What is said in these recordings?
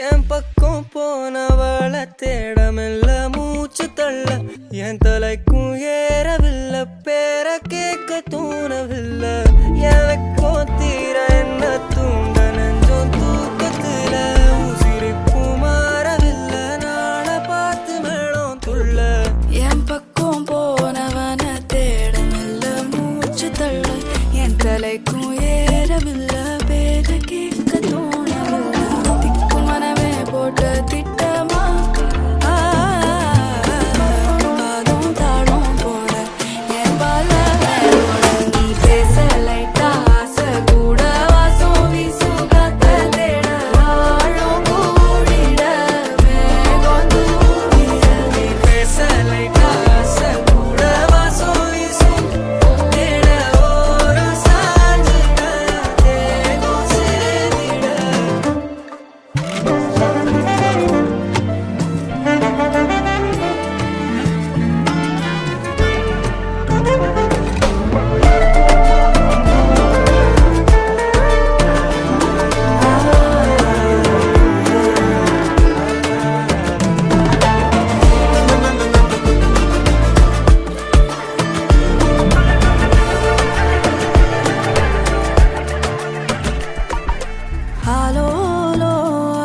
என் பக்கம் போனவள தேடமெல்ல மூச்சு தள்ள என் தலைக்கும் ஏறவில்லை பேர கேட்க தோணவில்லை எனக்கோ தீர என்ன தூண்ட நெஞ்சோம் தூக்கத்துல உசிரிப்பும் மாறவில்லை நாள பார்த்து மேளம் துள்ள என் பக்கம் போனவன தேடமெல்ல மூச்சு தள்ள என் தலைக்கும் ஏறவில்லை பேர கேட்க தோணவில்லை திக்குமனமே போட்டு திட்டமா பாதம் தாளம் போட என் பால நீ பேச லைட்டா ஆசை கூட வாசம் வீசும் காத்த தேட ஆழம் கூடிட மேகம் தூவிட நீ பேச லைட்டா ஆசை கூட வாசம் வீசும் தேட ஓரம் சாஞ்சிட தேகம் சேரிட ஆலோலோ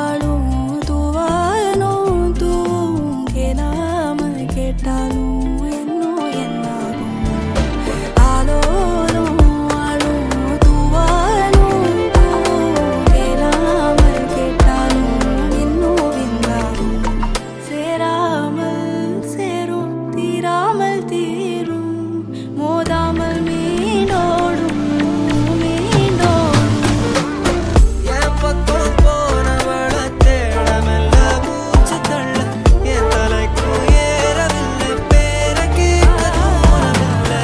ஆளும் தூவாலும் தூவும் கேளாமல் கேட்டாலும் என்னோ என்னாகும் ஆலோலோ ஆளும் தூவாலும் தூவும் கேளாமல் கேட்டாலும் என்னோ விந்தாகும் சேராமல் சேரும் தீராமல் தீரும் மோதாமல் மீண்டோடும் மீண்டோடும் என் பக்கம் போனவள தேடமெல்ல மூச்சு தள்ள என் தலைக்கும் ஏறவில்லை பேர கேட்க தோணவில்லை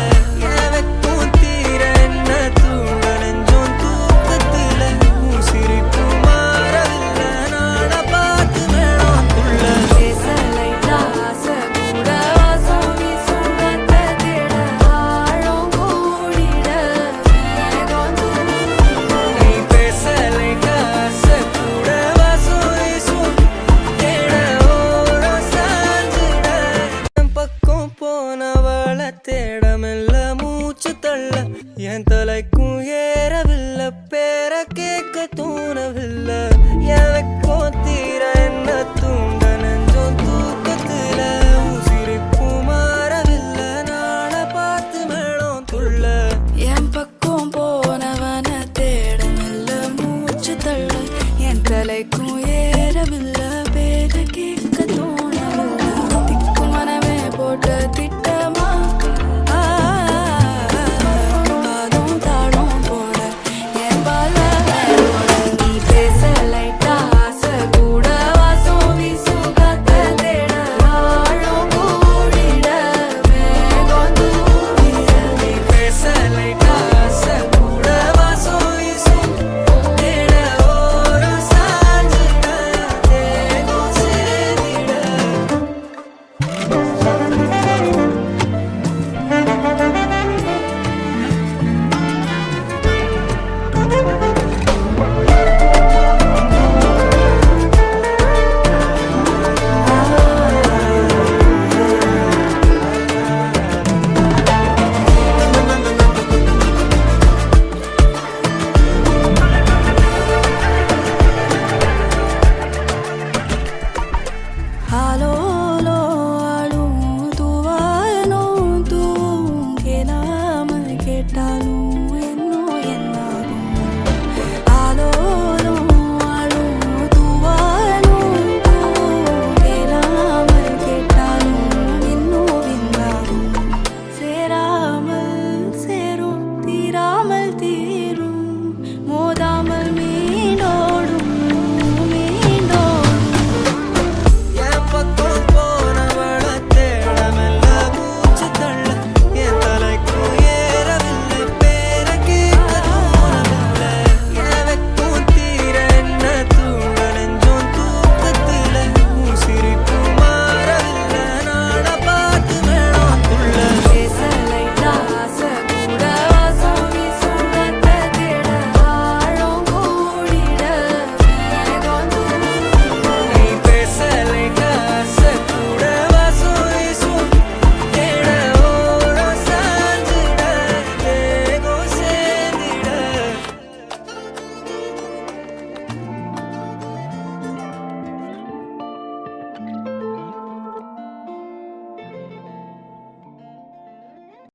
எனக்கும் தீர என்ன தூண்ட நெஞ்சோம் தூக்கத்துல உசிரிப்பு மாறவில்லை நாட பார்த்து மேளம் துள்ள பேச லைட்டா ஆசை கூட வாசம் வீசும் காத்த தேட ஆழம் கூடிட மேகம் தூவிட நீ பேச லைட்டா ஆசை கூட வாசம் வீசும் தேட ஓரம் சாஞ்சிட என் பக்கம் போனவள தேடமெல்ல மூச்சு தள்ள என் தலைக்கும் ஏறவில்லை பேர கேட்க தோண